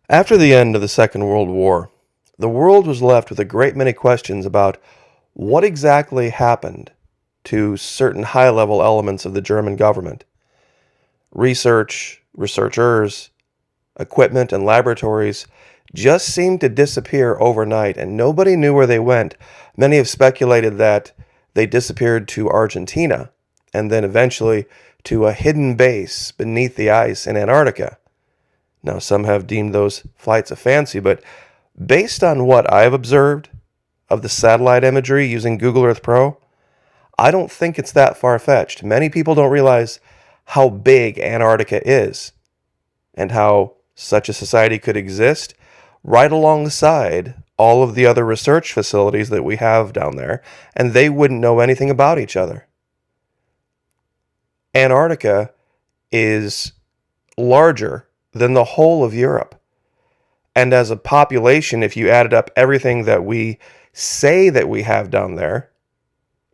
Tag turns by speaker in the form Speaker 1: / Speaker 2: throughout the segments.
Speaker 1: After the end of the Second World War, the world was left with a great many questions about what exactly happened to certain high-level elements of the German government. Researchers, equipment, and laboratories just seemed to disappear overnight, and nobody knew where they went. Many have speculated that they disappeared to Argentina, and then eventually to a hidden base beneath the ice in Antarctica. Now, some have deemed those flights a fancy, but based on what I've observed of the satellite imagery using Google Earth Pro, I don't think it's that far-fetched. Many people don't realize how big Antarctica is and how such a society could exist right alongside all of the other research facilities that we have down there, and they wouldn't know anything about each other. Antarctica is larger than the whole of Europe. And as a population, if you added up everything that we say that we have down there,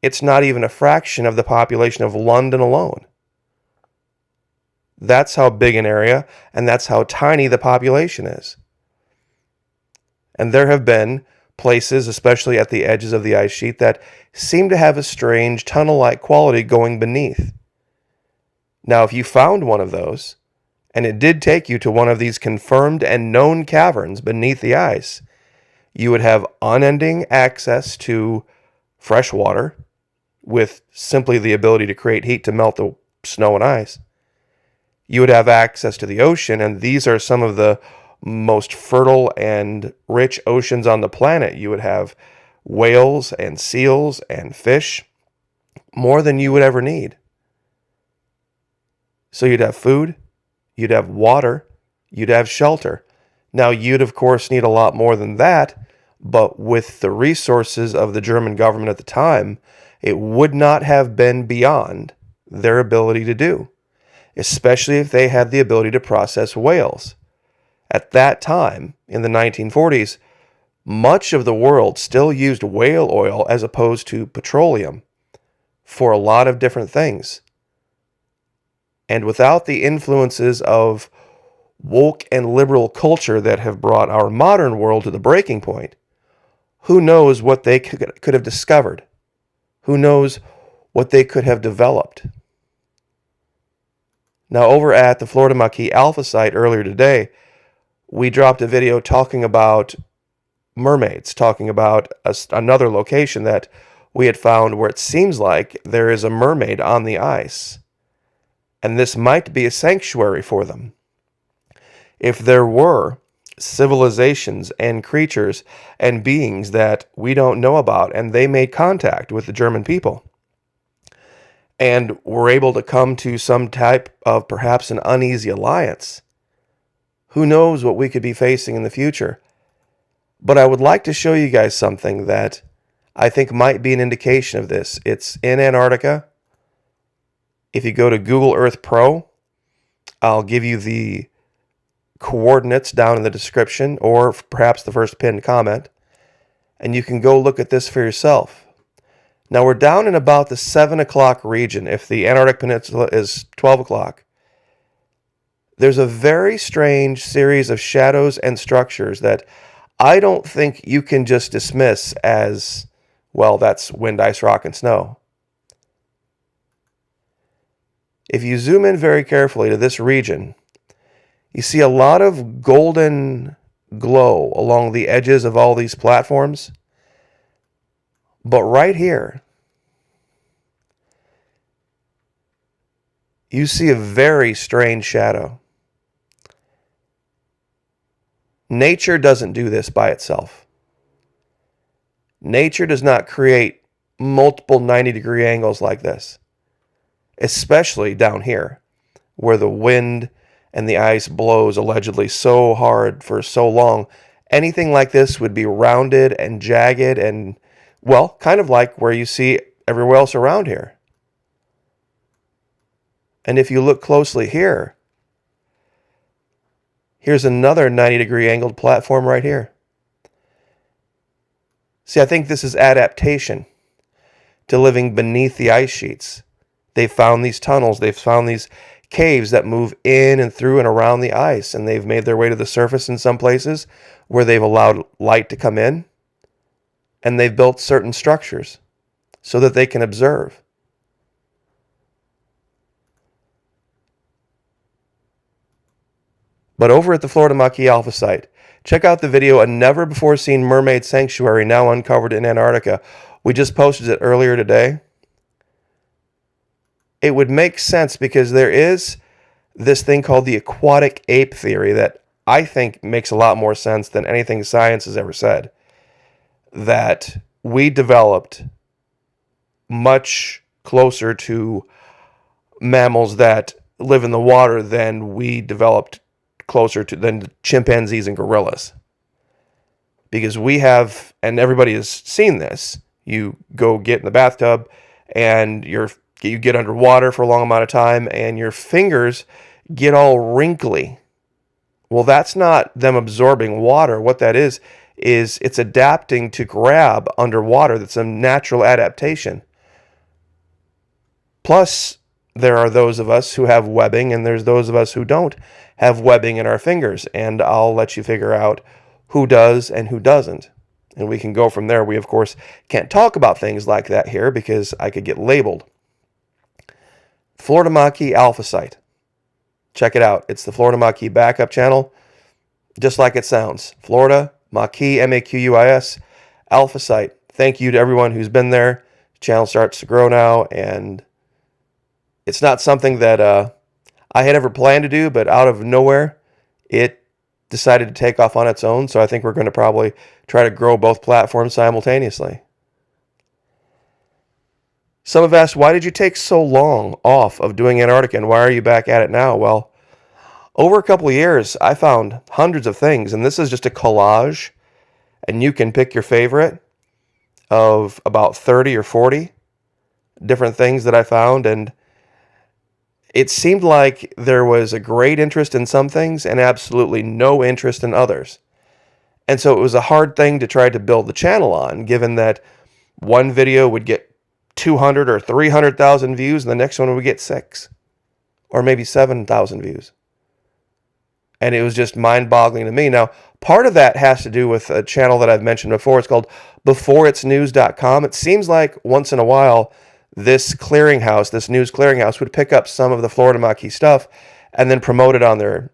Speaker 1: it's not even a fraction of the population of London alone. That's how big an area, and that's how tiny the population is. And there have been places, especially at the edges of the ice sheet, that seem to have a strange tunnel-like quality going beneath. Now, if you found one of those, and it did take you to one of these confirmed and known caverns beneath the ice, you would have unending access to fresh water with simply the ability to create heat to melt the snow and ice. You would have access to the ocean, and these are some of the most fertile and rich oceans on the planet. You would have whales and seals and fish, more than you would ever need. So you'd have food, you'd have water, you'd have shelter. Now, you'd of course need a lot more than that, but with the resources of the German government at the time, it would not have been beyond their ability to do, especially if they had the ability to process whales. At that time, in the 1940s, much of the world still used whale oil as opposed to petroleum for a lot of different things. And without the influences of woke and liberal culture that have brought our modern world to the breaking point, who knows what they could have discovered? Who knows what they could have developed? Now, over at the Florida Maquis Alpha site earlier today, we dropped a video talking about mermaids, talking about another location that we had found where it seems like there is a mermaid on the ice. And this might be a sanctuary for them. If there were civilizations and creatures and beings that we don't know about, and they made contact with the German people, and were able to come to some type of perhaps an uneasy alliance, who knows what we could be facing in the future. But I would like to show you guys something that I think might be an indication of this. It's in Antarctica. If you go to Google Earth Pro, I'll give you the coordinates down in the description, or perhaps the first pinned comment, and you can go look at this for yourself. Now, we're down in about the 7 o'clock region. If the Antarctic Peninsula is 12 o'clock, there's a very strange series of shadows and structures that I don't think you can just dismiss as, well, that's wind, ice, rock, and snow. If you zoom in very carefully to this region, you see a lot of golden glow along the edges of all these platforms. But right here, you see a very strange shadow. Nature doesn't do this by itself. Nature does not create multiple 90-degree angles like this, especially down here, where the wind and the ice blows allegedly so hard for so long. Anything like this would be rounded and jagged and, well, kind of like where you see everywhere else around here. And if you look closely here, here's another 90-degree angled platform right here. See, I think this is adaptation to living beneath the ice sheets. They've found these tunnels, they've found these caves that move in and through and around the ice, and they've made their way to the surface in some places where they've allowed light to come in, and they've built certain structures so that they can observe. But over at the Florida Maquis Alpha site, check out the video, A Never Before Seen Mermaid Sanctuary Now Uncovered in Antarctica. We just posted it earlier today. It would make sense because there is this thing called the aquatic ape theory that I think makes a lot more sense than anything science has ever said. That we developed much closer to mammals that live in the water than we developed closer to than chimpanzees and gorillas. Because we have, and everybody has seen this, you go get in the bathtub and you get underwater for a long amount of time and your fingers get all wrinkly. Well, that's not them absorbing water. What that is it's adapting to grab underwater. That's a natural adaptation. Plus, there are those of us who have webbing, and there's those of us who don't have webbing in our fingers. And I'll let you figure out who does and who doesn't. And we can go from there. We, of course, can't talk about things like that here because I could get labeled. Florida Maquis Alpha site. Check it out. It's the Florida Maquis backup channel, just like it sounds. Florida Maquis, M-A-Q-U-I-S, Alpha site. Thank you to everyone who's been there. The channel starts to grow now, and it's not something that I had ever planned to do, but out of nowhere, it decided to take off on its own. So I think we're going to probably try to grow both platforms simultaneously. Some have asked, why did you take so long off of doing Antarctica, and why are you back at it now? Well, over a couple of years, I found hundreds of things, and this is just a collage, and you can pick your favorite of about 30 or 40 different things that I found, and it seemed like there was a great interest in some things and absolutely no interest in others. And so it was a hard thing to try to build the channel on, given that one video would get 200 or 300,000 views, and the next one would get 6 or maybe 7,000 views. And it was just mind-boggling to me. Now, part of that has to do with a channel that I've mentioned before. It's called beforeitsnews.com. It seems like once in a while, this clearinghouse, this news clearinghouse, would pick up some of the Florida Maquis stuff and then promote it on their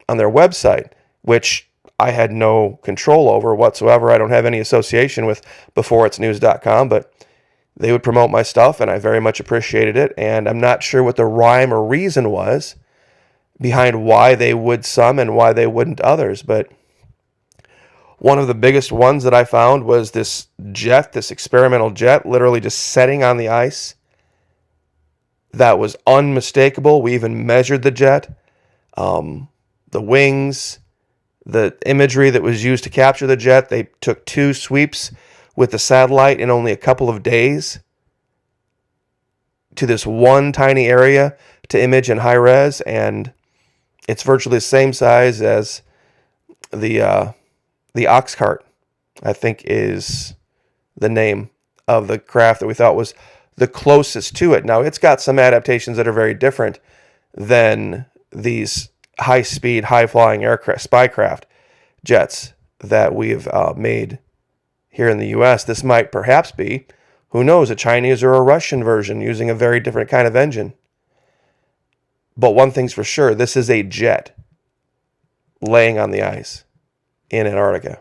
Speaker 1: website, which I had no control over whatsoever. I don't have any association with beforeitsnews.com, but they would promote my stuff, and I very much appreciated it. And I'm not sure what the rhyme or reason was behind why they would some and why they wouldn't others. But one of the biggest ones that I found was this jet, this experimental jet, literally just setting on the ice. That was unmistakable. We even measured the jet, the wings, the imagery that was used to capture the jet. They took 2 sweeps with the satellite in only a couple of days to this one tiny area to image in high res, and it's virtually the same size as the ox cart, I think is the name of the craft that we thought was the closest to it. Now, it's got some adaptations that are very different than these high-speed, high-flying aircraft, spycraft jets that we've made here in the U.S. This might perhaps be, who knows, a Chinese or a Russian version using a very different kind of engine. But one thing's for sure, this is a jet laying on the ice in Antarctica.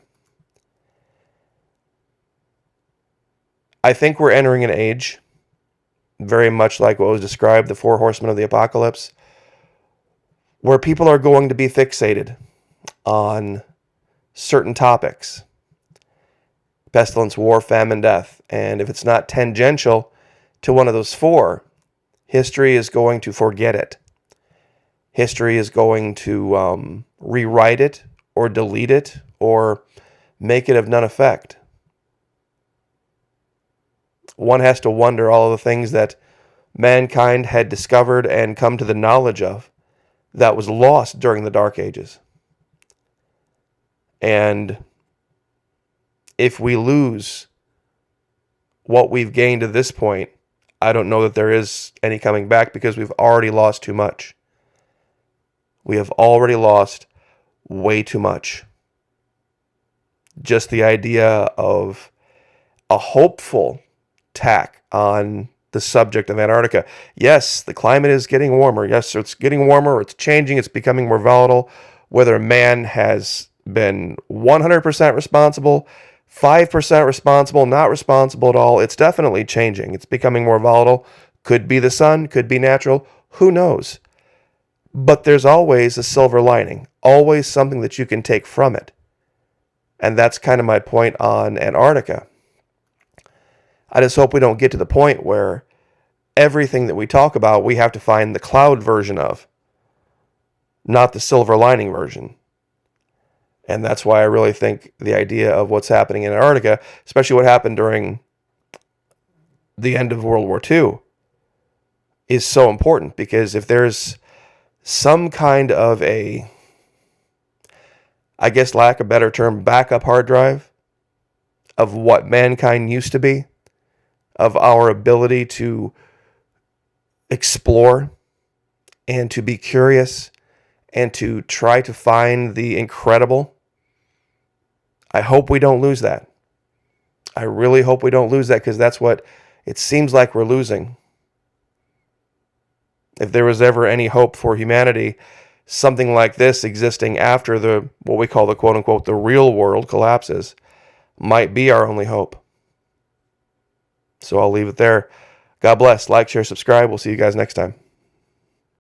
Speaker 1: I think we're entering an age, very much like what was described, the 4 horsemen of the apocalypse, where people are going to be fixated on certain topics. Pestilence, war, famine, death. And if it's not tangential to one of those 4, history is going to forget it. History is going to rewrite it or delete it or make it of none effect. One has to wonder all of the things that mankind had discovered and come to the knowledge of that was lost during the Dark Ages. And if we lose what we've gained to this point, I don't know that there is any coming back, because we've already lost too much. We have already lost way too much. Just the idea of a hopeful tack on the subject of Antarctica. Yes, the climate is getting warmer. Yes, it's getting warmer. It's changing. It's becoming more volatile. Whether man has been 100% responsible, 5% responsible, not responsible at all, it's definitely changing. It's becoming more volatile. Could be the sun, could be natural. Who knows? But there's always a silver lining, always something that you can take from it. And that's kind of my point on Antarctica. I just hope we don't get to the point where everything that we talk about, we have to find the cloud version of, not the silver lining version. And that's why I really think the idea of what's happening in Antarctica, especially what happened during the end of World War II, is so important. Because if there's some kind of a, I guess lack of a better term, backup hard drive of what mankind used to be, of our ability to explore and to be curious and to try to find the incredible, I hope we don't lose that. I really hope we don't lose that, because that's what it seems like we're losing. If there was ever any hope for humanity, something like this existing after the, what we call the quote unquote, the real world collapses, might be our only hope. So I'll leave it there. God bless. Like, share, subscribe. We'll see you guys next time.